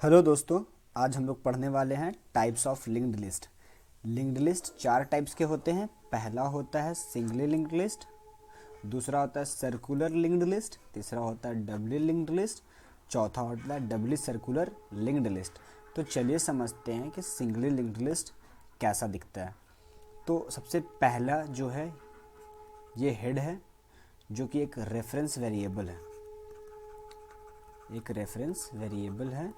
Hello दोस्तों, आज हम लोग पढ़ने वाले हैं types of linked list. Linked list चार टाइप्स के होते हैं। पहला होता है सिंगली लिंक्ड लिस्ट, दूसरा होता है सर्कुलर लिंक्ड लिस्ट, तीसरा होता है डबली लिंक्ड लिस्ट, चौथा होता है डबली सर्कुलर लिंक्ड लिस्ट। तो चलिए समझते हैं कि सिंगली लिंक्ड लिस्ट कैसा दिखता है। तो सबसे पहला जो है ये हेड है, जो कि एक रेफरेंस वेरिएबल है। एक रेफरेंस वेरिएबल है।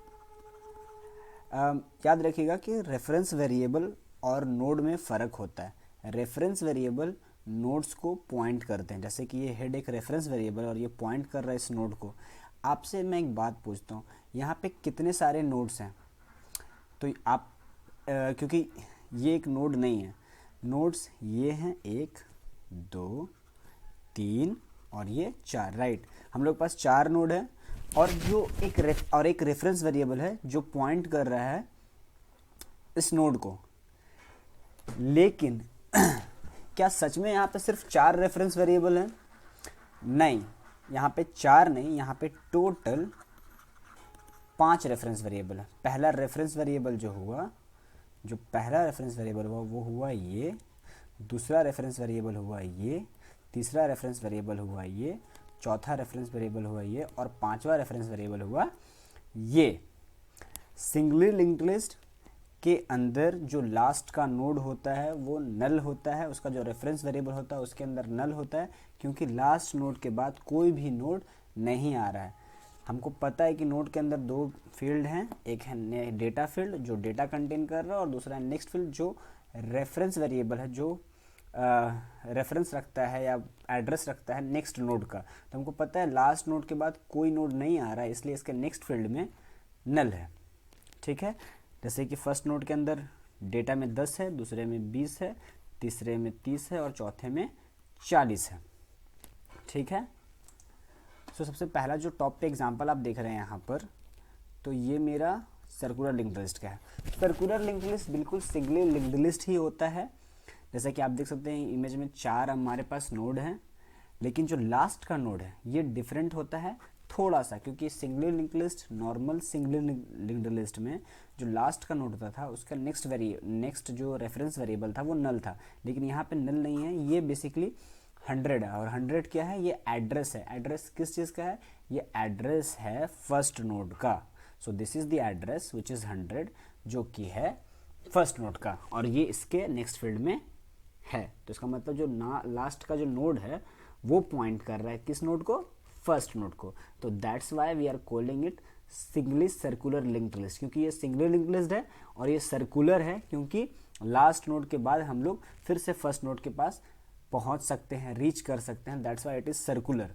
याद रखिएगा कि रेफरेंस वेरिएबल और नोड में फ़र्क होता है। रेफरेंस वेरिएबल नोड्स को पॉइंट करते हैं, जैसे कि ये हेड एक रेफरेंस वेरिएबल और ये पॉइंट कर रहा है इस नोड को। आपसे मैं एक बात पूछता हूँ, यहाँ पे कितने सारे नोड्स हैं? तो आप क्योंकि ये एक नोड नहीं है, नोड्स ये हैं 1 2 3 और ये 4, राइट। हम लोग के पास 4 नोड है और जो एक रेफरेंस वेरिएबल है जो पॉइंट कर रहा है इस नोड को। लेकिन क्या सच में यहाँ पे सिर्फ 4 रेफरेंस वेरिएबल हैं? नहीं, यहाँ पे 4 नहीं, यहाँ पे टोटल 5 रेफरेंस वेरिएबल है। पहला रेफरेंस वेरिएबल जो पहला रेफरेंस वेरिएबल हुआ वो हुआ ये, दूसरा रेफरेंस वेरिएबल हुआ ये, तीसरा रेफरेंस वेरिएबल हुआ ये, चौथा रेफरेंस वेरिएबल हुआ ये और पांचवा रेफरेंस वेरिएबल हुआ ये। सिंगली लिंक्ड लिस्ट के अंदर जो लास्ट का नोड होता है वो नल होता है, उसका जो रेफरेंस वेरिएबल होता है उसके अंदर नल होता है, क्योंकि लास्ट नोड के बाद कोई भी नोड नहीं आ रहा है। हमको पता है कि नोड के अंदर 2 फील्ड हैं, एक है डेटा फील्ड जो डेटा कंटेन कर रहा है और दूसरा है नेक्स्ट फील्ड जो रेफरेंस वेरिएबल है, जो रेफरेंस रखता है या एड्रेस रखता है नेक्स्ट नोड का। तो हमको पता है लास्ट नोड के बाद कोई नोड नहीं आ रहा है, इसलिए इसके नेक्स्ट फील्ड में नल है। ठीक है, जैसे कि फर्स्ट नोड के अंदर डेटा में 10 है, दूसरे में 20 है, तीसरे में 30 है और चौथे में 40 है। ठीक है, तो सबसे पहला जो टॉप पे एग्जांपल आप देख रहे हैं यहाँ पर, तो ये मेरा सर्कुलर लिंक्ड लिस्ट का है। सर्कुलर लिंक्ड लिस्ट बिल्कुल सिंगली लिंक्ड लिस्ट ही होता है। जैसा कि आप देख सकते हैं इमेज में 4 हमारे पास नोड हैं, लेकिन जो लास्ट का नोड है ये डिफरेंट होता है थोड़ा सा, क्योंकि singly linked list, normal singly linked list में जो लास्ट का नोड होता था उसका नेक्स्ट जो रेफरेंस वेरिएबल था वो नल था, लेकिन यहाँ पे नल नहीं है। ये बेसिकली 100 है और 100 क्या है? ये एड्रेस है। एड्रेस किस चीज़ का है? ये एड्रेस है फर्स्ट नोड का। So this is the address which is 100, जो कि है फर्स्ट नोड का, और ये इसके नेक्स्ट फील्ड में है। तो इसका मतलब जो लास्ट का जो नोड है वो पॉइंट कर रहा है किस नोड को? फर्स्ट नोड को। तो that's why we are calling it singly circular linked list, क्योंकि ये सिंगली लिंक्ड लिस्ट है और ये सर्कुलर है, क्योंकि लास्ट नोड के बाद हम लोग फिर से फर्स्ट नोड के पास पहुंच सकते हैं, रीच कर सकते हैं। That's why it is circular.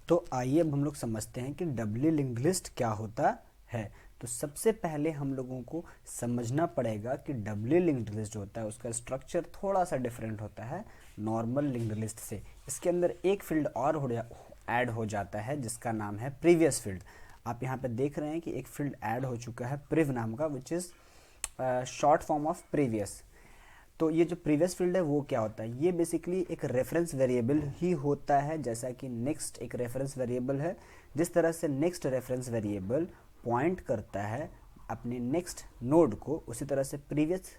तो आइए अब हम लोग समझते हैं कि डबली लिंक्ड लिस्ट क्या होता है। तो सबसे पहले हम लोगों को समझना पड़ेगा कि डबली लिंक्ड लिस्ट होता है उसका स्ट्रक्चर थोड़ा सा डिफरेंट होता है नॉर्मल लिंक्ड लिस्ट से। इसके अंदर एक फील्ड और ऐड हो जाता है जिसका नाम है प्रीवियस फील्ड। आप यहाँ पे देख रहे हैं कि एक फील्ड ऐड हो चुका है प्रिव नाम का, which is short form of previous. तो ये जो प्रीवियस फील्ड है वो क्या होता है? ये बेसिकली एक रेफरेंस वेरिएबल ही होता है, जैसा कि नेक्स्ट एक रेफरेंस वेरिएबल है। जिस तरह से नेक्स्ट रेफरेंस वेरिएबल पॉइंट करता है अपने नेक्स्ट नोड को, उसी तरह से प्रीवियस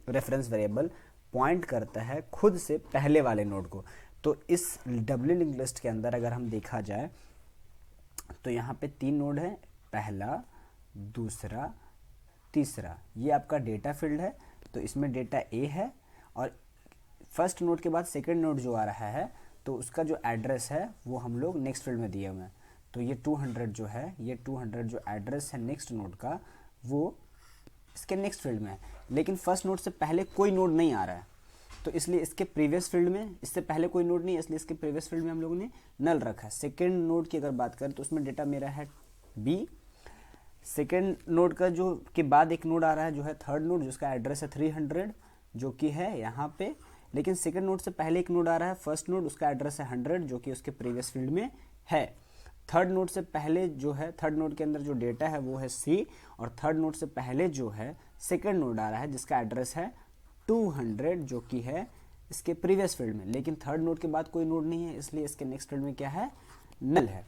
रेफरेंस वेरिएबल पॉइंट करता है खुद से पहले वाले नोड को। तो इस डबली लिंक्ड लिस्ट के अंदर अगर हम देखा जाए तो यहाँ पे 3 नोड है, पहला, दूसरा, तीसरा। ये आपका डेटा फील्ड है, तो इसमें डेटा ए है और फर्स्ट नोड के बाद सेकंड नोड जो आ रहा है तो उसका जो एड्रेस है वो हम लोग नेक्स्ट फील्ड में दिए हुए हैं। तो ये 200 जो है, ये 200 जो एड्रेस है नेक्स्ट नोड का वो इसके नेक्स्ट फील्ड में है, लेकिन फर्स्ट नोड से पहले कोई नोड नहीं आ रहा है, तो इसलिए इसके प्रीवियस फील्ड में, इससे पहले कोई नोड नहीं है, इसलिए इसके प्रीवियस फील्ड में हम लोगों ने नल रखा है। सेकेंड नोड की अगर बात करें तो उसमें डेटा मेरा है बी। सेकेंड नोड का जो के बाद एक नोड आ रहा है जो है थर्ड नोड, जिसका एड्रेस है 300, जो कि है यहाँ पे। लेकिन सेकेंड नोड से पहले एक नोड आ रहा है फर्स्ट नोड, उसका एड्रेस है 100, जो कि उसके प्रीवियस फील्ड में है। थर्ड नोड से पहले जो है, थर्ड नोड के अंदर जो डेटा है वो है सी, और थर्ड नोड से पहले जो है सेकेंड नोड आ रहा है जिसका एड्रेस है 200, जो कि है इसके प्रीवियस फील्ड में। लेकिन थर्ड नोड के बाद कोई नोड नहीं है, इसलिए इसके नेक्स्ट फील्ड में क्या है? नल है।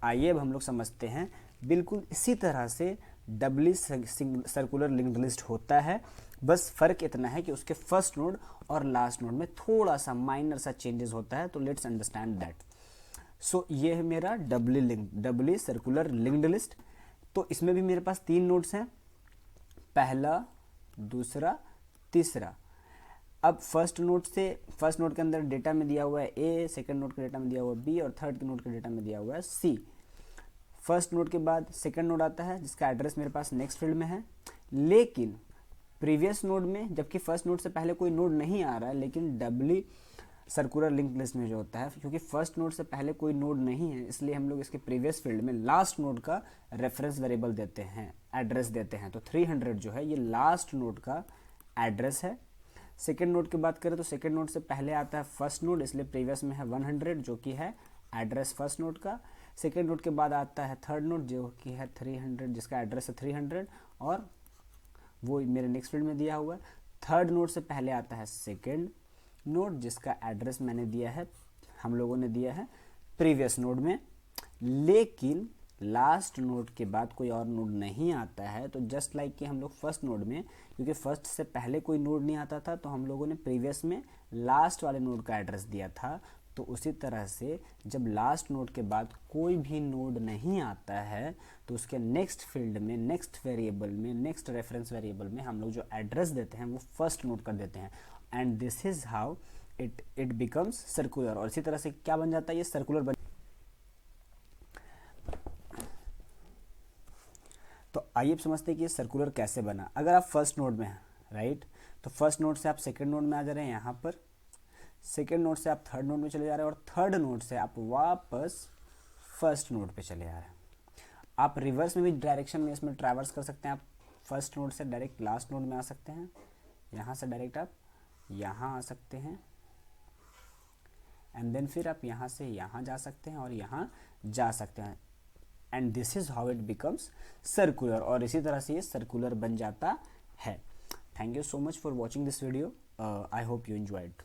आइए अब हम लोग समझते हैं बिल्कुल इसी तरह से डबली सर्कुलर लिंक्ड लिस्ट होता है, बस फ़र्क इतना है कि उसके फर्स्ट नोड और लास्ट नोड में थोड़ा सा माइनर सा चेंजेस होता है। तो लेट्स अंडरस्टैंड दैट। सो ये है मेरा डबली सर्कुलर लिंक्ड लिस्ट। तो इसमें भी मेरे पास 3 नोड्स हैं, पहला, दूसरा, तीसरा। अब फर्स्ट नोड के अंदर डेटा में दिया हुआ है ए, सेकंड नोड के डेटा में दिया हुआ है बी और थर्ड के नोड के डेटा में दिया हुआ है सी। फर्स्ट नोड के बाद सेकंड नोड आता है जिसका एड्रेस मेरे पास नेक्स्ट फील्ड में है, लेकिन प्रीवियस नोड में, जबकि फर्स्ट नोड से पहले कोई नोड नहीं आ रहा है, लेकिन डबली सर्कुलर लिंक लिस्ट में जो होता है, क्योंकि फर्स्ट नोड से पहले कोई नोड नहीं है, इसलिए हम लोग इसके प्रीवियस फील्ड में लास्ट नोड का रेफरेंस वेरिएबल देते हैं, एड्रेस देते हैं। तो 300 जो है ये लास्ट नोड का एड्रेस है। सेकेंड नोड की बात करें तो सेकेंड नोड से पहले आता है फर्स्ट नोड, इसलिए प्रीवियस में है 100 जो कि है एड्रेस फर्स्ट नोड का। सेकेंड नोड के बाद आता है थर्ड नोड जो कि है 300, जिसका एड्रेस है 300 और वो मेरे नेक्स्ट फील्ड में दिया हुआ है। थर्ड नोड से पहले आता है सेकेंड नोड जिसका एड्रेस मैंने दिया है, हम लोगों ने दिया है प्रीवियस नोड में, लेकिन लास्ट नोड के बाद कोई और नोड नहीं आता है। तो जस्ट लाइक कि हम लोग फर्स्ट नोड में, क्योंकि फर्स्ट से पहले कोई नोड नहीं आता था, तो हम लोगों ने प्रीवियस में लास्ट वाले नोड का एड्रेस दिया था। तो उसी तरह से जब लास्ट नोड के बाद कोई भी नोड नहीं आता है तो उसके नेक्स्ट फील्ड में, नेक्स्ट वेरिएबल में, नेक्स्ट रेफरेंस वेरिएबल में हम लोग जो एड्रेस देते हैं वो फर्स्ट नोड कर देते हैं। And this is how it becomes circular. और इसी तरह से क्या बन जाता है, ये सर्कुलर बन। तो आइए अब समझते हैं कि ये सर्कुलर कैसे बना। अगर आप फर्स्ट नोड में हैं, राइट, तो फर्स्ट नोड से आप सेकंड नोड में आ जा रहे हैं यहाँ पर, सेकेंड नोड से आप थर्ड नोड में चले जा रहे हैं और थर्ड नोड से आप वापस फर्स्ट नोड पे चले आ रहे हैं। आप रिवर्स में भी डायरेक्शन में इसमें ट्रैवर्स कर सकते हैं। आप फर्स्ट नोड से डायरेक्ट लास्ट नोड में आ सकते हैं, यहाँ से डायरेक्ट आप यहाँ आ सकते हैं, एंड देन फिर आप यहाँ से यहाँ जा सकते हैं और यहाँ जा सकते हैं। And this is how it becomes circular. और इसी तरह से ये सर्कुलर बन जाता है। Thank you so much for watching this video. I hope you enjoyed.